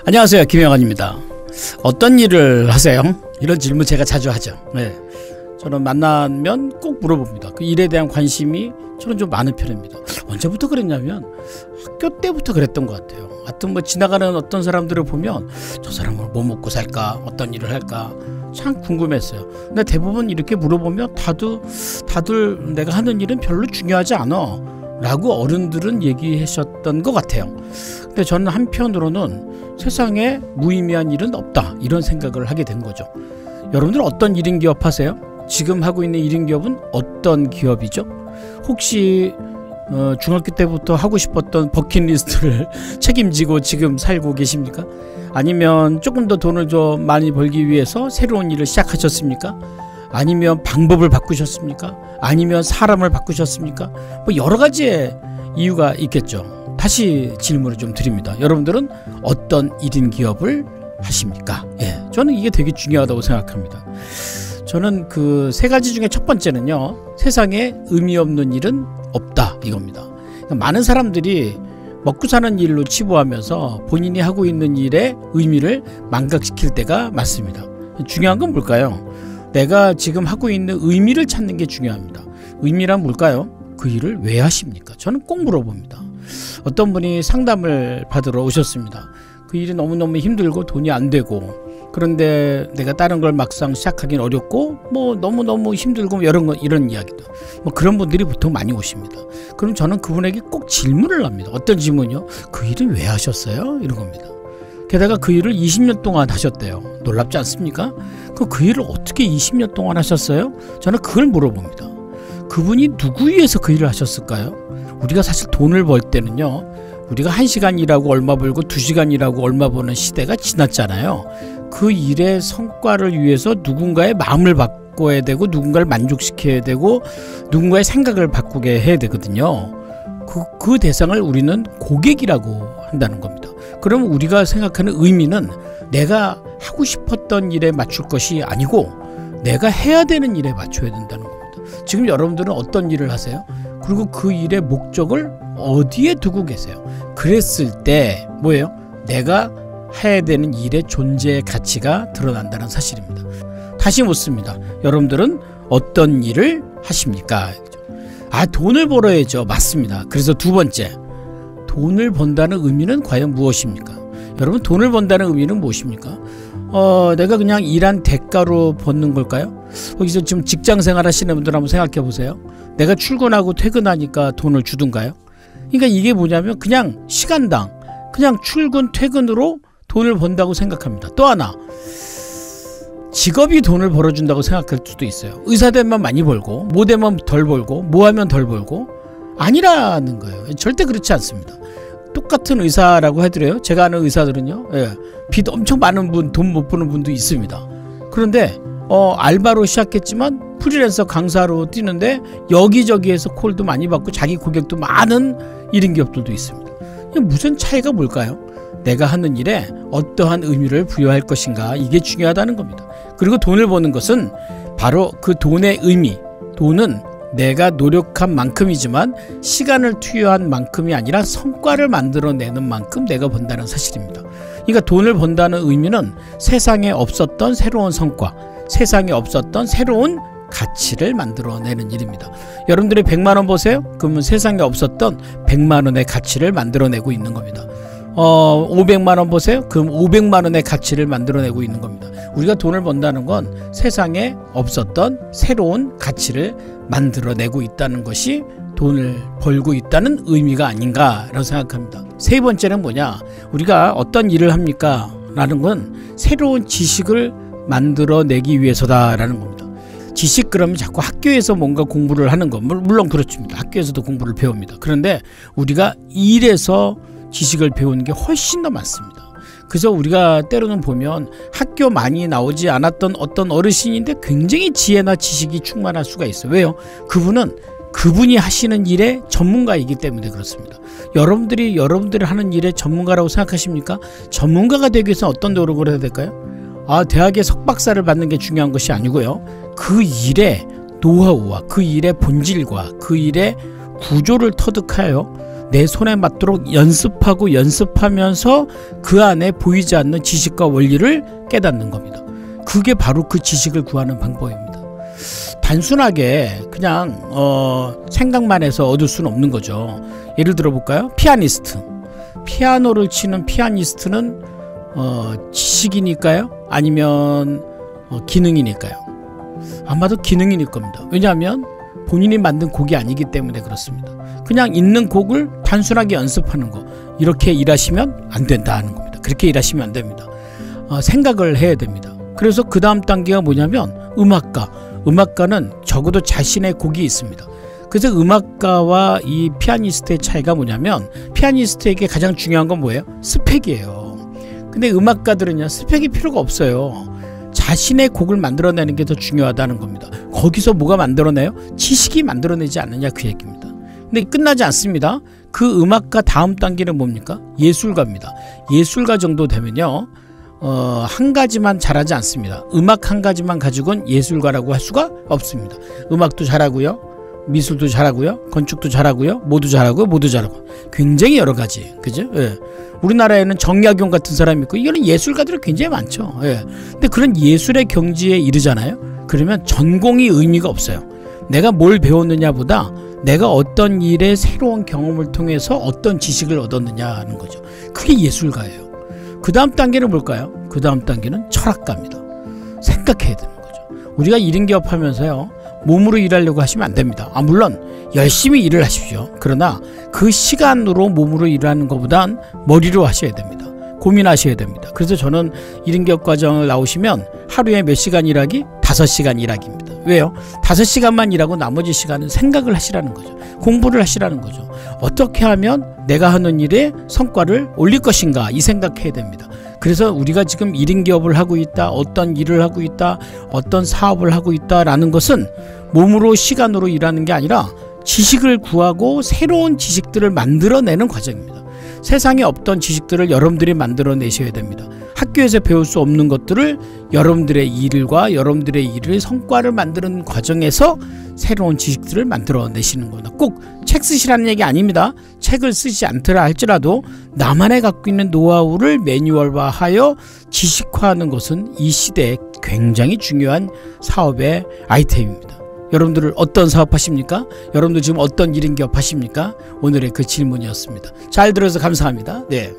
안녕하세요, 김영환입니다. 어떤 일을 하세요? 이런 질문 제가 자주 하죠. 네. 저는 만나면 꼭 물어봅니다. 그 일에 대한 관심이 저는 좀 많은 편입니다. 언제부터 그랬냐면 학교 때부터 그랬던 것 같아요. 하여튼 뭐 지나가는 어떤 사람들을 보면 저 사람은 뭐 먹고 살까, 어떤 일을 할까 참 궁금했어요. 근데 대부분 이렇게 물어보면 다들 내가 하는 일은 별로 중요하지 않아 라고 어른들은 얘기하셨던 것 같아요. 근데 저는 한편으로는 세상에 무의미한 일은 없다, 이런 생각을 하게 된 거죠. 여러분들 어떤 1인 기업 하세요? 지금 하고 있는 1인 기업은 어떤 기업이죠? 혹시 중학교 때부터 하고 싶었던 버킷리스트를 책임지고 지금 살고 계십니까? 아니면 조금 더 돈을 좀 많이 벌기 위해서 새로운 일을 시작하셨습니까? 아니면 방법을 바꾸셨습니까? 아니면 사람을 바꾸셨습니까? 뭐 여러 가지의 이유가 있겠죠. 다시 질문을 좀 드립니다. 여러분들은 어떤 1인 기업을 하십니까? 저는 이게 되게 중요하다고 생각합니다. 저는 그 3가지 중에 첫 번째는요, 세상에 의미 없는 일은 없다, 이겁니다. 그러니까 많은 사람들이 먹고 사는 일로 치부하면서 본인이 하고 있는 일의 의미를 망각시킬 때가 많습니다. 중요한 건 뭘까요? 내가 지금 하고 있는 의미를 찾는 게 중요합니다. 의미란 뭘까요? 그 일을 왜 하십니까? 저는 꼭 물어봅니다. 어떤 분이 상담을 받으러 오셨습니다. 그 일이 너무너무 힘들고 돈이 안 되고, 그런데 내가 다른 걸 막상 시작하기는 어렵고 뭐 너무너무 힘들고 이런 이야기도, 뭐 그런 분들이 보통 많이 오십니다. 그럼 저는 그분에게 꼭 질문을 합니다. 어떤 질문이요? 그 일을 왜 하셨어요? 이런 겁니다. 게다가 그 일을 20년 동안 하셨대요. 놀랍지 않습니까? 그 일을 어떻게 20년 동안 하셨어요? 저는 그걸 물어봅니다. 그분이 누구 위해서 그 일을 하셨을까요? 우리가 사실 돈을 벌 때는요, 우리가 1시간 일하고 얼마 벌고 2시간 일하고 얼마 버는 시대가 지났잖아요. 그 일의 성과를 위해서 누군가의 마음을 바꿔야 되고, 누군가를 만족시켜야 되고, 누군가의 생각을 바꾸게 해야 되거든요. 그 대상을 우리는 고객이라고 한다는 겁니다. 그럼 우리가 생각하는 의미는 내가 하고 싶었던 일에 맞출 것이 아니고 내가 해야 되는 일에 맞춰야 된다는 겁니다. 지금 여러분들은 어떤 일을 하세요? 그리고 그 일의 목적을 어디에 두고 계세요? 그랬을 때 뭐예요? 내가 해야 되는 일의 존재의 가치가 드러난다는 사실입니다. 다시 묻습니다. 여러분들은 어떤 일을 하십니까? 돈을 벌어야죠. 맞습니다. 그래서 두 번째, 돈을 번다는 의미는 과연 무엇입니까? 여러분, 돈을 번다는 의미는 무엇입니까? 내가 그냥 일한 대가로 버는 걸까요? 거기서 지금 직장생활 하시는 분들 한번 생각해 보세요. 내가 출근하고 퇴근하니까 돈을 주든가요? 그러니까 이게 뭐냐면 그냥 시간당, 그냥 출근 퇴근으로 돈을 번다고 생각합니다. 또 하나, 직업이 돈을 벌어준다고 생각할 수도 있어요. 의사 되면 많이 벌고, 뭐 되면 덜 벌고, 뭐 하면 덜 벌고, 아니라는 거예요. 절대 그렇지 않습니다. 똑같은 의사라고 해드려요. 제가 아는 의사들은요, 빚 엄청 많은 분, 돈 못 버는 분도 있습니다. 그런데 알바로 시작했지만 프리랜서 강사로 뛰는데 여기저기에서 콜도 많이 받고 자기 고객도 많은 1인 기업들도 있습니다. 무슨 차이가 뭘까요? 내가 하는 일에 어떠한 의미를 부여할 것인가, 이게 중요하다는 겁니다. 그리고 돈을 버는 것은 바로 그 돈의 의미, 돈은 내가 노력한 만큼이지만 시간을 투여한 만큼이 아니라 성과를 만들어내는 만큼 내가 번다는 사실입니다. 그러니까 돈을 번다는 의미는 세상에 없었던 새로운 성과, 세상에 없었던 새로운 가치를 만들어내는 일입니다. 여러분들이 100만원 버세요? 그러면 세상에 없었던 100만원의 가치를 만들어내고 있는 겁니다. 500만원 버세요? 그럼 500만원의 가치를 만들어내고 있는 겁니다. 우리가 돈을 번다는 건 세상에 없었던 새로운 가치를 만들어내고 있다는 것이 돈을 벌고 있다는 의미가 아닌가라고 생각합니다. 세 번째는 뭐냐? 우리가 어떤 일을 합니까? 라는 건 새로운 지식을 만들어내기 위해서다라는 겁니다. 지식, 그러면 자꾸 학교에서 뭔가 공부를 하는 거, 물론 그렇습니다. 학교에서도 공부를 배웁니다. 그런데 우리가 일에서 지식을 배우는 게 훨씬 더 많습니다. 그래서 우리가 때로는 보면 학교 많이 나오지 않았던 어떤 어르신인데 굉장히 지혜나 지식이 충만할 수가 있어요. 왜요? 그분이 하시는 일의 전문가이기 때문에 그렇습니다. 여러분들이 하는 일의 전문가라고 생각하십니까? 전문가가 되기 위해서 어떤 노력을 해야 될까요? 대학에 석박사를 받는 게 중요한 것이 아니고요, 그 일의 노하우와 그 일의 본질과 그 일의 구조를 터득하여 내 손에 맞도록 연습하고 연습하면서 그 안에 보이지 않는 지식과 원리를 깨닫는 겁니다. 그게 바로 그 지식을 구하는 방법입니다. 단순하게 그냥 생각만 해서 얻을 수는 없는 거죠. 예를 들어 볼까요? 피아니스트. 피아노를 치는 피아니스트는 지식이니까요? 아니면 기능이니까요? 아마도 기능일 겁니다. 왜냐하면 본인이 만든 곡이 아니기 때문에 그렇습니다. 그냥 있는 곡을 단순하게 연습하는 거, 이렇게 일하시면 안 된다는 겁니다. 그렇게 일하시면 안 됩니다. 생각을 해야 됩니다. 그래서 그 다음 단계가 뭐냐면 음악가는 적어도 자신의 곡이 있습니다. 그래서 음악가와 이 피아니스트의 차이가 뭐냐면, 피아니스트에게 가장 중요한 건 뭐예요? 스펙이에요. 근데 음악가들은요, 스펙이 필요가 없어요. 자신의 곡을 만들어내는 게 더 중요하다는 겁니다. 거기서 뭐가 만들어내요? 지식이 만들어내지 않느냐, 그 얘기입니다. 근데 끝나지 않습니다. 그 음악가 다음 단계는 뭡니까? 예술가입니다. 예술가 정도 되면요, 한 가지만 잘하지 않습니다. 음악 한 가지만 가지고는 예술가라고 할 수가 없습니다. 음악도 잘하고요, 미술도 잘하고요, 건축도 잘하고요, 모두 잘하고 굉장히 여러 가지, 그죠? 예. 우리나라에는 정약용 같은 사람이 있고, 이거는 예술가들이 굉장히 많죠. 예. 근데 그런 예술의 경지에 이르잖아요. 그러면 전공이 의미가 없어요. 내가 뭘 배웠느냐보다 내가 어떤 일의 새로운 경험을 통해서 어떤 지식을 얻었느냐 하는 거죠. 그게 예술가예요. 그 다음 단계는 뭘까요? 그 다음 단계는 철학가입니다. 생각해야 되는 거죠. 우리가 1인 기업하면서요, 몸으로 일하려고 하시면 안 됩니다. 물론 열심히 일을 하십시오. 그러나 그 시간으로 몸으로 일하는 것보단 머리로 하셔야 됩니다. 고민하셔야 됩니다. 그래서 저는 1인 기업 과정을 나오시면 하루에 몇 시간 일하기? 5시간 일하기입니다. 왜요? 5시간만 일하고 나머지 시간은 생각을 하시라는 거죠. 공부를 하시라는 거죠. 어떻게 하면 내가 하는 일에 성과를 올릴 것인가, 이 생각해야 됩니다. 그래서 우리가 지금 1인 기업을 하고 있다, 어떤 일을 하고 있다, 어떤 사업을 하고 있다라는 것은 몸으로 시간으로 일하는 게 아니라 지식을 구하고 새로운 지식들을 만들어내는 과정입니다. 세상에 없던 지식들을 여러분들이 만들어내셔야 됩니다. 학교에서 배울 수 없는 것들을 여러분들의 일과 여러분들의 일의 성과를 만드는 과정에서 새로운 지식들을 만들어내시는 겁니다. 꼭 책 쓰시라는 얘기 아닙니다. 책을 쓰지 않더라 할지라도 나만의 갖고 있는 노하우를 매뉴얼화하여 지식화하는 것은 이 시대에 굉장히 중요한 사업의 아이템입니다. 여러분들 어떤 사업 하십니까? 여러분들 지금 어떤 1인 기업 하십니까? 오늘의 그 질문이었습니다. 잘 들어서 감사합니다. 네.